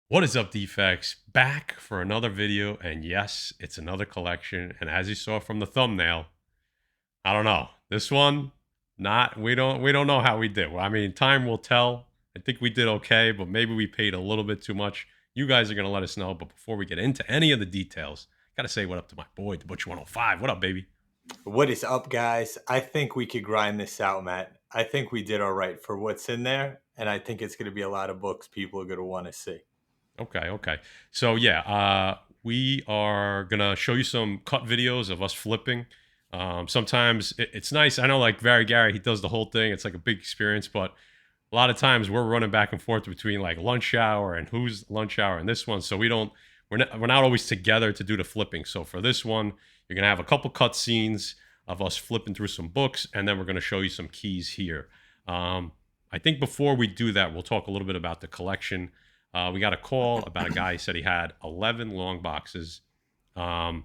What is up, Defects? Back for another video, and yes, it's another collection. And as you saw from the thumbnail, I don't know. This one, not we don't know how we did. I mean, time will tell. I think we did okay, but maybe we paid a little bit too much. You guys are gonna let us know. But before we get into any of the details, gotta say what up to my boy, the Butcher 105. What up, baby? What is up, guys? I think we could grind this out, Matt. I think we did all right for what's in there, and I think it's going to be a lot of books people are going to want to see. Okay. So yeah, we are gonna show you some cut videos of us flipping. Sometimes it's nice. I know, like Barry Gary, he does the whole thing. It's like a big experience, but a lot of times we're running back and forth between like lunch hour and who's lunch hour and this one. So we're not always together to do the flipping. So for this one, you're gonna have a couple cut scenes of us flipping through some books, and then we're gonna show you some keys here. I think before we do that, we'll talk a little bit about the collection. We got a call about a guy who said he had 11 long boxes. And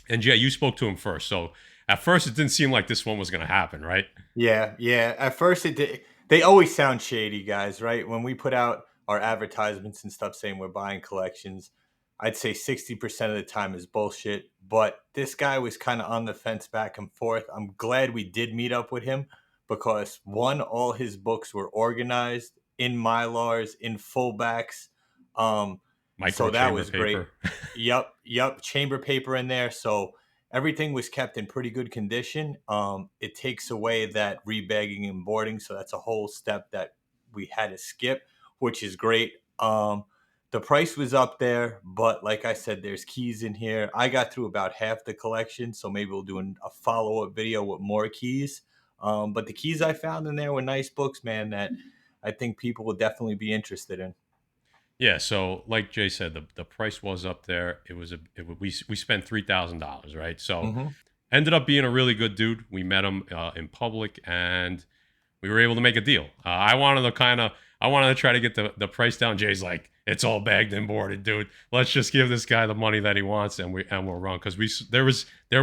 Jay, you spoke to him first. So at first, it didn't seem like this one was going to happen, right? Yeah. At first, it did. They always sound shady, guys, right? When we put out our advertisements and stuff saying we're buying collections, I'd say 60% of the time is bullshit. But this guy was kind of on the fence back and forth. I'm glad we did meet up with him because, one, all his books were organized in Mylars, in fullbacks. Um, Micro so that chamber was great. paper. Yep. Chamber paper in there. So everything was kept in pretty good condition. It takes away that rebagging and boarding, so that's a whole step that we had to skip, which is great. The price was up there, but like I said, there's keys in here. I got through about half the collection, so maybe we'll do a follow-up video with more keys. But the keys I found in there were nice books, man, that I think people will definitely be interested in. Yeah. So like Jay said, the price was up there. We spent $3,000, right? So Hmm. ended up being a really good dude. We met him in public, and we were able to make a deal. I wanted to try to get the price down. Jay's like, it's all bagged and boarded, dude. Let's just give this guy the money that he wants, and we'll run, because there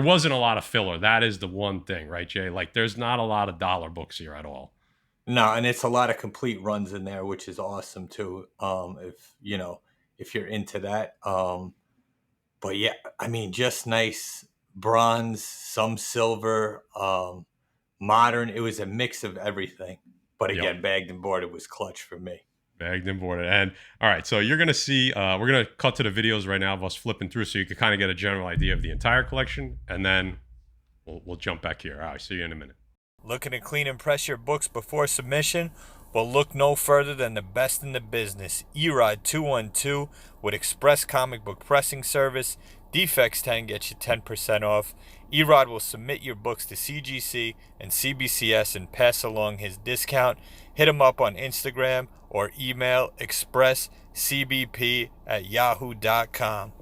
wasn't a lot of filler. That is the one thing, right, Jay? Like, there's not a lot of dollar books here at all. No, and it's a lot of complete runs in there, which is awesome too. If if you're into that. But yeah, I mean, just nice bronze, some silver, modern. It was a mix of everything. But Yep. again, bagged and boarded was clutch for me. Bagged and boarded. And all right, so you're gonna see. We're gonna cut to the videos right now of us flipping through, so you can kind of get a general idea of the entire collection, and then we'll jump back here. All right, see you in a minute. Looking to clean and press your books before submission? Well, look no further than the best in the business, Erod 212 with Express Comic Book Pressing Service. Defects 10 gets you 10% off. Erod will submit your books to CGC and CBCS and pass along his discount. Hit him up on Instagram or email expresscbp@yahoo.com.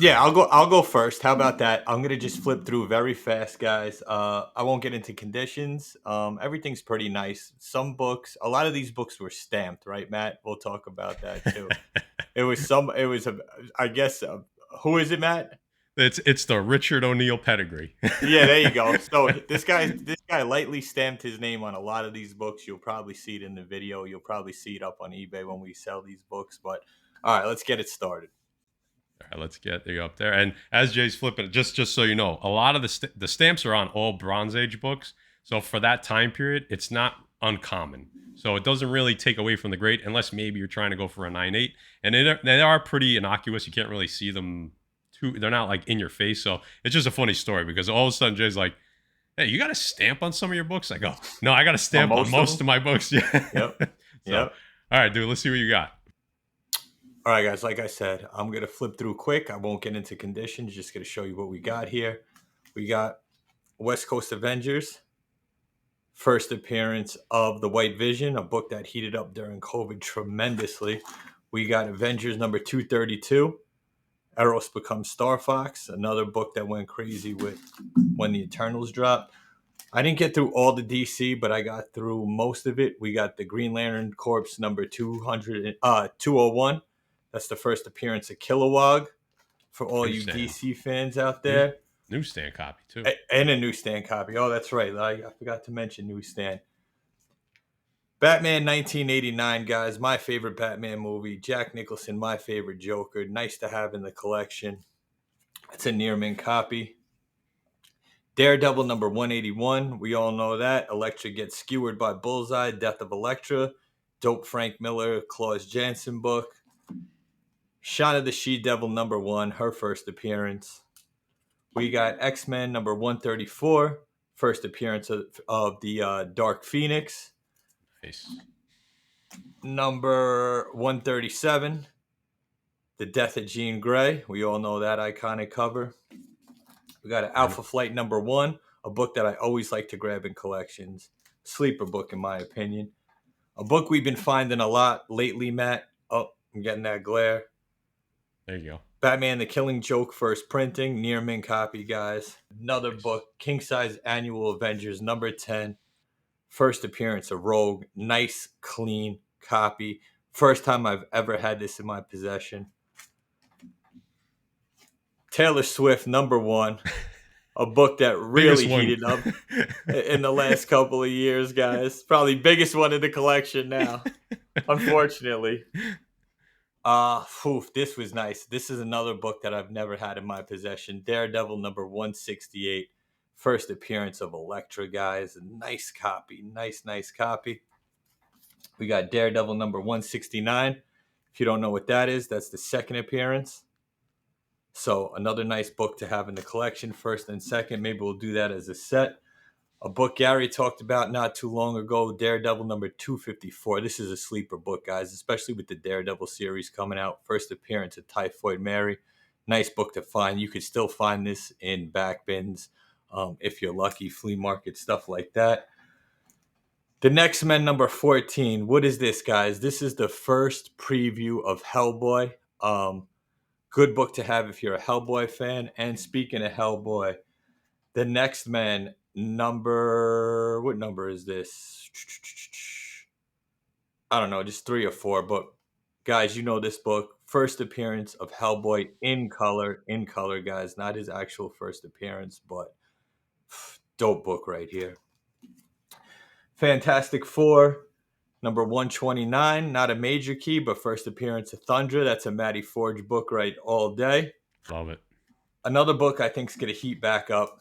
Yeah, I'll go first. How about that? I'm gonna just flip through very fast, guys. I won't get into conditions. Everything's pretty nice. Some books, a lot of these books were stamped, right, Matt? We'll talk about that too. It was a, I guess, who is it, Matt? It's the Richard O'Neill pedigree. Yeah, there you go. So this guy lightly stamped his name on a lot of these books. You'll probably see it in the video. You'll probably see it up on eBay when we sell these books. But all right, let's get it started. All right, let's get you up there. And as Jay's flipping it, just so you know, a lot of the stamps are on all Bronze Age books. So for that time period, it's not uncommon. So it doesn't really take away from the grade, unless maybe you're trying to go for a 9.8. And they are pretty innocuous. You can't really see them too. They're not like in your face. So it's just a funny story because all of a sudden Jay's like, "Hey, you got a stamp on some of your books?" I go, "No, I got a On stamp on most of most them. of my books." Yeah. Yep. So, all Yep. right, dude, let's see what you got. All right, guys. Like I said, I'm gonna flip through quick. I won't get into conditions. Just gonna show you what we got here. We got West Coast Avengers, first appearance of the White Vision, a book that heated up during COVID tremendously. We got Avengers number 232. Eros becomes Star Fox, another book that went crazy with when the Eternals dropped. I didn't get through all the DC, but I got through most of it. We got the Green Lantern Corps number 201. That's the first appearance of Kilowog for all you Newsstand, DC fans out New, there. newsstand copy too. And a newsstand copy. Oh, that's right. I forgot to mention newsstand. Batman 1989, guys. My favorite Batman movie. Jack Nicholson, my favorite Joker. Nice to have in the collection. It's a near mint copy. Daredevil number 181. We all know that. Elektra gets skewered by Bullseye. Death of Elektra. Dope Frank Miller, Claus Janson book. Shauna the She-Devil number 1. Her first appearance. We got X-Men number 134. First appearance of the Dark Phoenix. Nice. Number 137. The Death of Jean Grey. We all know that iconic cover. We got Alpha Flight number 1, a book that I always like to grab in collections. Sleeper book, in my opinion. A book we've been finding a lot lately, Matt. Oh, I'm getting that glare. There you go. Batman the Killing Joke, first printing. Near mint copy, guys. Another Nice. book, King Size Annual Avengers number 10. First appearance of Rogue. Nice, clean copy. First time I've ever had this in my possession. Taylor Swift number 1. A book that really Biggest one. heated up in the last couple of years, guys. Probably biggest one in the collection now, unfortunately. This was nice. This is another book that I've never had in my possession. Daredevil number 168. First appearance of Elektra, guys. Nice copy. Nice copy. We got Daredevil number 169. If you don't know what that is, that's the second appearance. So another nice book to have in the collection, first and second. Maybe we'll do that as a set. A book Gary talked about not too long ago, Daredevil number 254. This is a sleeper book, guys, especially with the Daredevil series coming out. First appearance of Typhoid Mary. Nice book to find. You could still find this in back bins if you're lucky, flea market, stuff like that. The Next Men number 14. What is this, guys? This is the first preview of Hellboy. Good book to have if you're a Hellboy fan. And speaking of Hellboy, the Next Man number, what number is this? I don't know, just 3 or 4. But guys, you know this book. First appearance of Hellboy in color, guys. Not his actual first appearance, but dope book right here. Fantastic Four number 129. Not a major key, but first appearance of Thundra. That's a Matty Forge book right all day. Love it. Another book I think is going to heat back up.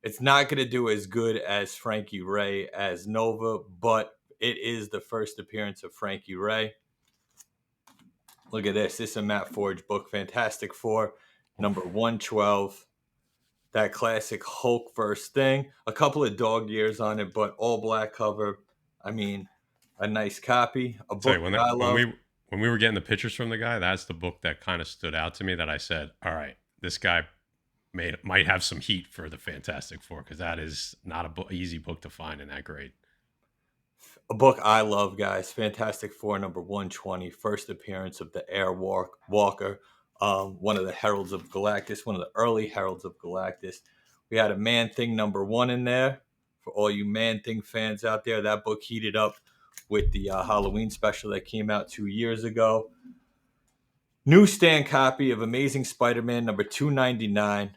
It's not going to do as good as Frankie Ray as Nova, but it is the first appearance of Frankie Ray. Look at this. This is a Matt Forge book. Fantastic Four, number 112. That classic Hulk first thing. A couple of dog ears on it, but all black cover. I mean, a nice copy. A book Say when that I love. when we were getting the pictures from the guy, that's the book that kind of stood out to me. That I said, all right, this guy might have some heat for the Fantastic Four because that is not a easy book to find in that grade. A book I love, guys. Fantastic Four, number 120. First appearance of the Air Walker. one of the Heralds of Galactus, one of the early Heralds of Galactus. We had a Man-Thing #1 in there for all you Man-Thing fans out there. That book heated up with the Halloween special that came out 2 years ago. Newsstand copy of Amazing Spider-Man #299.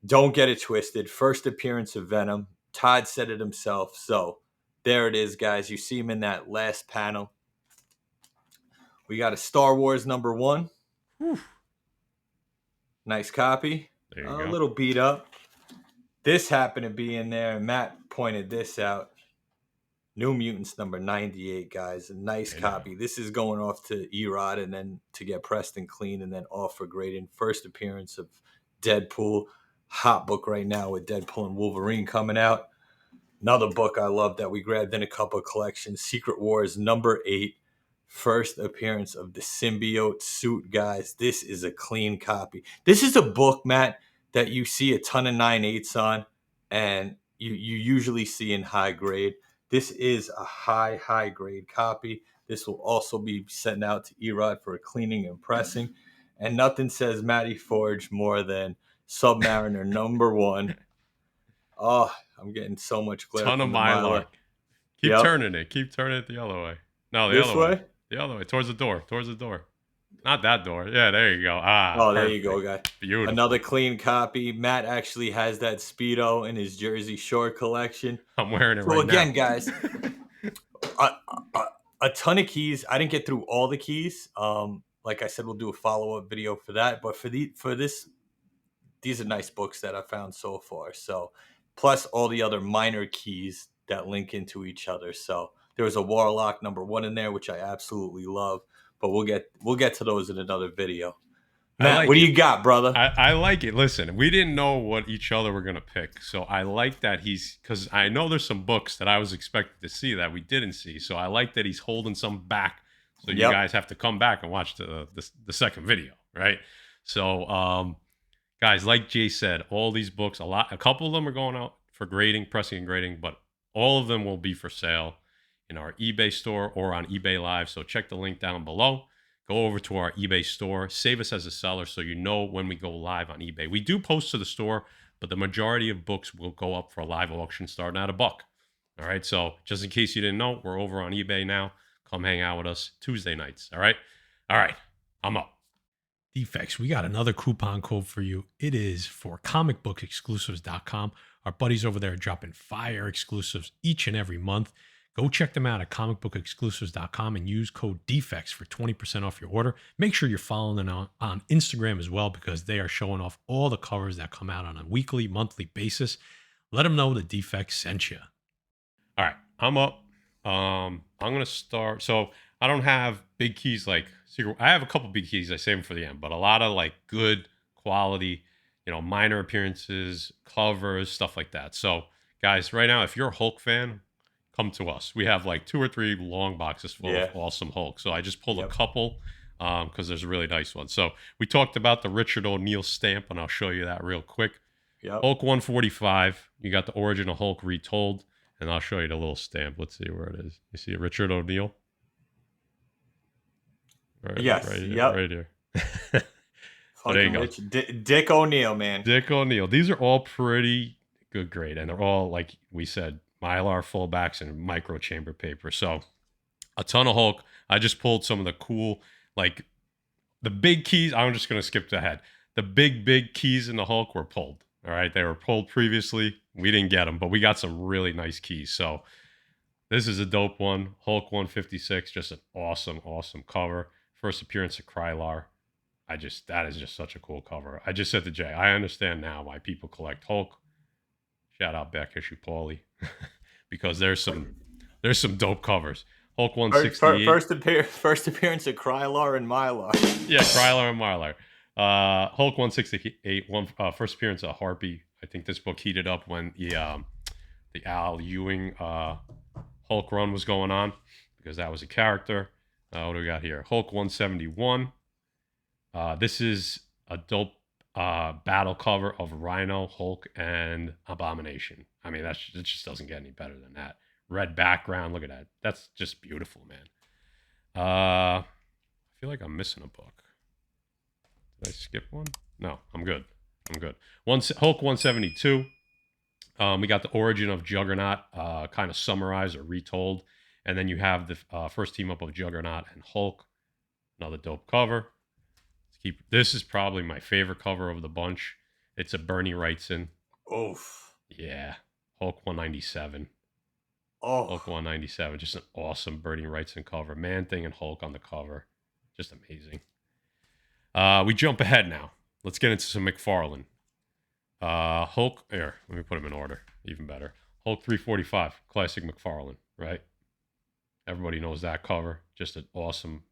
Don't get it twisted. First appearance of Venom. Todd said it himself. So there it is, guys. You see him in that last panel. We got a Star Wars #1. Whew. Nice copy. There you A go. little beat up. This happened to be in there. Matt pointed this out. New Mutants #98, guys. A nice copy. This is going off to Erod and then to get pressed and clean and then off for grading. First appearance of Deadpool. Hot book right now with Deadpool and Wolverine coming out. Another book I love that we grabbed in a couple of collections. Secret Wars #8. First appearance of the symbiote suit, guys. This is a clean copy. This is a book, Matt, that you see a ton of 9/8s on, and you usually see in high grade. This is a high grade copy. This will also be sent out to Erod for a cleaning and pressing. And nothing says Matty Forge more than Submariner #1. Oh, I'm getting so much glare Ton of from the Mylar. Mylar. Keep Yep. turning it. Keep turning it the other way. No, the This other way. way? The other way. Towards the door. Towards the door. Not that door. Yeah, there you go. Ah, Oh, perfect. there you go, guy. Beautiful. Another clean copy. Matt actually has that Speedo in his Jersey Shore collection. I'm wearing it So right again, now. guys, a ton of keys. I didn't get through all the keys. Like I said, we'll do a follow-up video for that. But for this, these are nice books that I found so far. So plus all the other minor keys that link into each other. So there was a Warlock #1 in there, which I absolutely love. But we'll get to those in another video. Matt, what do you got, brother? I like it. Listen, we didn't know what each other were gonna pick, so I like that because I know there's some books that I was expected to see that we didn't see. So I like that he's holding some back, so you guys have to come back and watch the second video, right? So, guys, like Jay said, all these books, a couple of them are going out for grading, pressing and grading, but all of them will be for sale in our eBay store or on eBay Live. So check the link down below. Go over to our eBay store. Save us as a seller so you know when we go live on eBay. We do post to the store, but the majority of books will go up for a live auction starting at $1. All right, so just in case you didn't know, we're over on eBay now. Come hang out with us Tuesday nights. All right, I'm up. Defects, we got another coupon code for you. It is for comicbookexclusives.com. Our buddies over there are dropping fire exclusives each and every month. Go check them out at comicbookexclusives.com and use code DEFECTS for 20% off your order. Make sure you're following them on Instagram as well because they are showing off all the covers that come out on a weekly, monthly basis. Let them know the Defects sent you. All right, I'm up. I'm going to start. So I don't have big keys like Secret. I have a couple big keys. I save them for the end, but a lot of like good quality, minor appearances, covers, stuff like that. So guys, right now, if you're a Hulk fan, come to us. We have like 2 or 3 long boxes full of awesome Hulk. So I just pulled a couple because there's a really nice one. So we talked about the Richard O'Neill stamp, and I'll show you that real quick. Hulk 145. You got the original Hulk retold, and I'll show you the little stamp. Let's see where it is. You see Richard O'Neill? Right, yes. Right here. Right here. So there you go. Dick O'Neill, man. Dick O'Neill. These are all pretty good grade, and they're all, like we said, Mylar fullbacks and micro chamber paper. So a ton of Hulk. I just pulled some of the cool, like the big keys. I'm just going to skip ahead. The big keys in the Hulk were pulled. All right. They were pulled previously. We didn't get them, but we got some really nice keys. So this is a dope one. Hulk 156. Just an awesome cover. First appearance of Krylar. That is just such a cool cover. I just said to Jay, I understand now why people collect Hulk. Shout out back issue Paulie. Because there's some dope covers. Hulk 168. First appearance of Krylar and Mylar. Yeah, Krylar and Mylar. Hulk 168. First appearance of Harpy. I think this book heated up when the Al Ewing Hulk run was going on because that was a character. What do we got here? Hulk 171. This is a dope battle cover of Rhino, Hulk, and Abomination. I mean, it just doesn't get any better than that. Red background. Look at that. That's just beautiful, man. I feel like I'm missing a book. Did I skip one? No, I'm good. I'm good. Hulk 172. We got the origin of Juggernaut kind of summarized or retold. And then you have the first team up of Juggernaut and Hulk. Another dope cover. This is probably my favorite cover of the bunch. It's a Bernie Wrightson. Oof. Yeah. Hulk 197. Oh. Hulk 197. Just an awesome Bernie Wrightson cover. Man-Thing and Hulk on the cover. Just amazing. We jump ahead now. Let's get into some McFarlane. Hulk, here, let me put them in order. Even better. Hulk 345, classic McFarlane, right? Everybody knows that cover. Just an awesome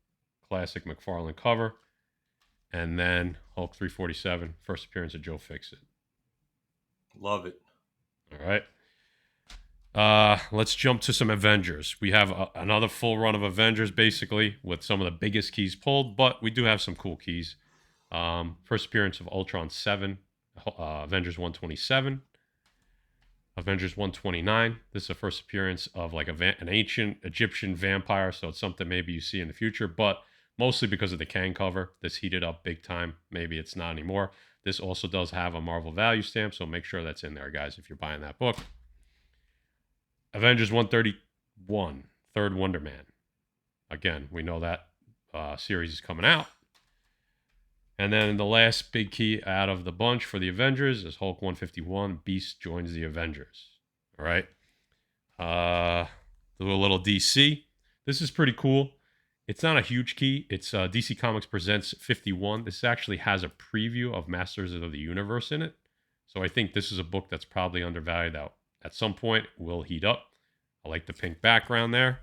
classic McFarlane cover. And then Hulk 347, first appearance of Joe Fixit. Love it. All right. Let's jump to some Avengers. We have another full run of Avengers, basically, with some of the biggest keys pulled, but we do have some cool keys. First appearance of Ultron 7, Avengers 127, Avengers 129. This is the first appearance of like an ancient Egyptian vampire, so it's something maybe you see in the future, but mostly because of the can cover. This heated up big time. Maybe it's not anymore. This also does have a Marvel value stamp, so make sure that's in there, guys, if you're buying that book. Avengers 131, Third Wonder Man. Again, we know that series is coming out. And then the last big key out of the bunch for the Avengers is Hulk 151, Beast joins the Avengers. All right. Do a little DC. This is pretty cool. It's not a huge key. It's DC Comics Presents 51. This actually has a preview of Masters of the Universe in it. So I think this is a book that's probably undervalued out. At some point, will heat up. I like the pink background there.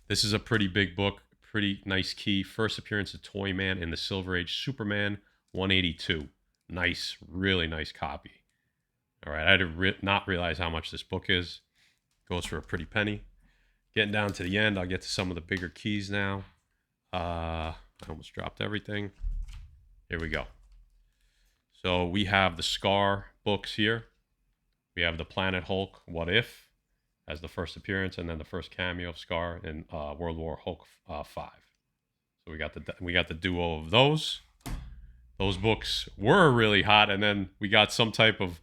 This is a pretty big book. Pretty nice key. First appearance of Toyman in the Silver Age Superman 182. Nice, really nice copy. All right, I did not realize how much this book is. Goes for a pretty penny. Getting down to the end, I'll get to some of the bigger keys now. I almost dropped everything. Here we go. So we have the Scar books here. We have the Planet Hulk, What If, as the first appearance, and then the first cameo of Scar in World War Hulk 5. So we got the duo of those. Those books were really hot, and then we got some type of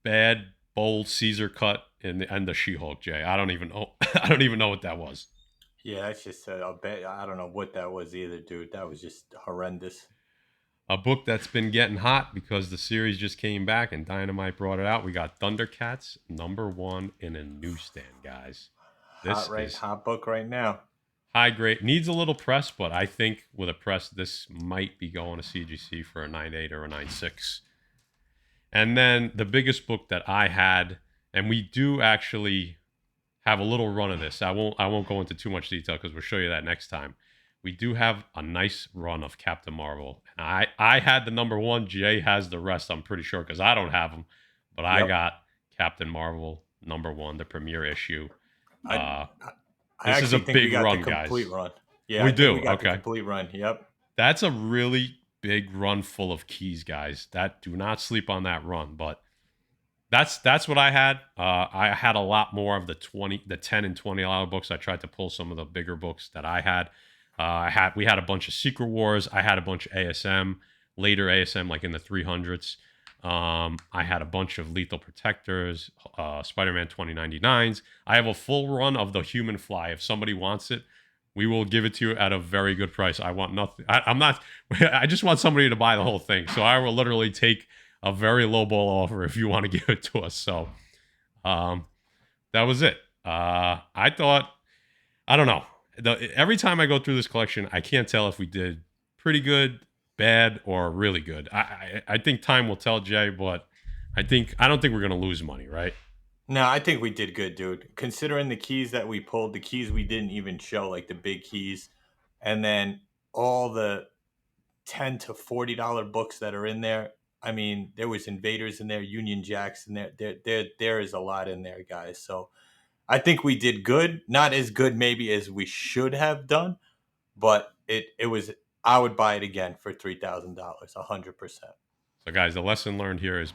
bad, bold Caesar cut in the end of She-Hulk. Jay, I don't even know. I don't even know what that was. Yeah, that's just a bad. I don't know what that was either, dude. That was just horrendous. A book that's been getting hot because the series just came back and Dynamite brought it out. We got Thundercats #1 in a newsstand, guys. This Hot book right now. High grade. Needs a little press, but I think with a press, this might be going to CGC for a 9.8 or a 9.6. And then the biggest book that I had, and we do actually have a little run of this. I won't go into too much detail because we'll show you that next time. We do have a nice run of Captain Marvel. And I had the #1. Jay has the rest, I'm pretty sure, because I don't have them. But I got Captain Marvel #1, the premiere issue. This is a big run, guys. Run. Yeah, we do. We got okay. the complete run. Yep. That's a really big run full of keys, guys. Do not sleep on that run. But that's what I had. I had a lot more of the 10 and $20 books. I tried to pull some of the bigger books that I had. We had a bunch of Secret Wars. I had a bunch of ASM, later ASM, like in the 300s. I had a bunch of Lethal Protectors, Spider-Man 2099s. I have a full run of the Human Fly. If somebody wants it, we will give it to you at a very good price. I want nothing. I just want somebody to buy the whole thing. So I will literally take a very low ball offer if you want to give it to us. So that was it. I don't know. Every time I go through this collection, I can't tell if we did pretty good, bad, or really good. I think time will tell, Jay, but I don't think we're going to lose money, right? No, I think we did good, dude. Considering the keys that we pulled, the keys we didn't even show, like the big keys, and then all the $10 to $40 books that are in there. I mean, there was Invaders in there, Union Jacks in there. There is a lot in there, guys. So I think we did good. Not as good maybe as we should have done, but it was. I would buy it again for $3,000, 100%. So, guys, the lesson learned here is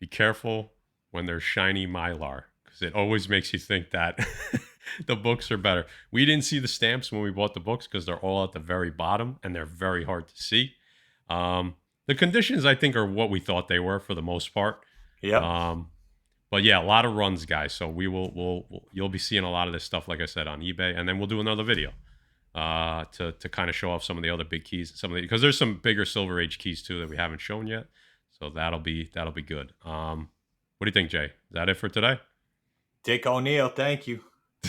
be careful when there's shiny Mylar, because it always makes you think that the books are better. We didn't see the stamps when we bought the books because they're all at the very bottom and they're very hard to see. The conditions, I think, are what we thought they were for the most part. Yep. But yeah, a lot of runs, guys. So you'll be seeing a lot of this stuff, like I said, on eBay, and then we'll do another video to kind of show off some of the other big keys, because there's some bigger Silver Age keys too that we haven't shown yet. So that'll be good. What do you think, Jay? Is that it for today? Dick O'Neill, thank you.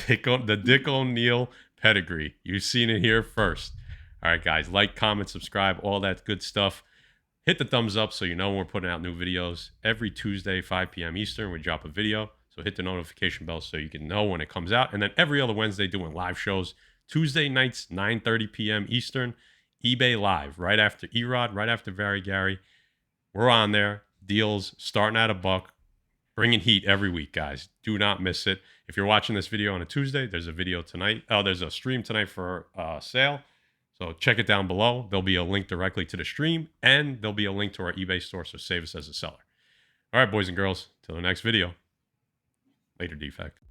The Dick O'Neill pedigree. You've seen it here first. All right, guys, like, comment, subscribe, all that good stuff. Hit the thumbs up so you know when we're putting out new videos. Every Tuesday, 5 p.m. Eastern, we drop a video. So hit the notification bell so you can know when it comes out. And then every other Wednesday, doing live shows. Tuesday nights, 9:30 p.m. Eastern. eBay Live, right after Erod, right after Very Gary. We're on there. Deals starting at $1. Bringing heat every week, guys. Do not miss it. If you're watching this video on a Tuesday, there's a video tonight. Oh, there's a stream tonight for sale. So check it down below. There'll be a link directly to the stream, and there'll be a link to our eBay store, so save us as a seller. All right, boys and girls, till the next video. Later, Defect.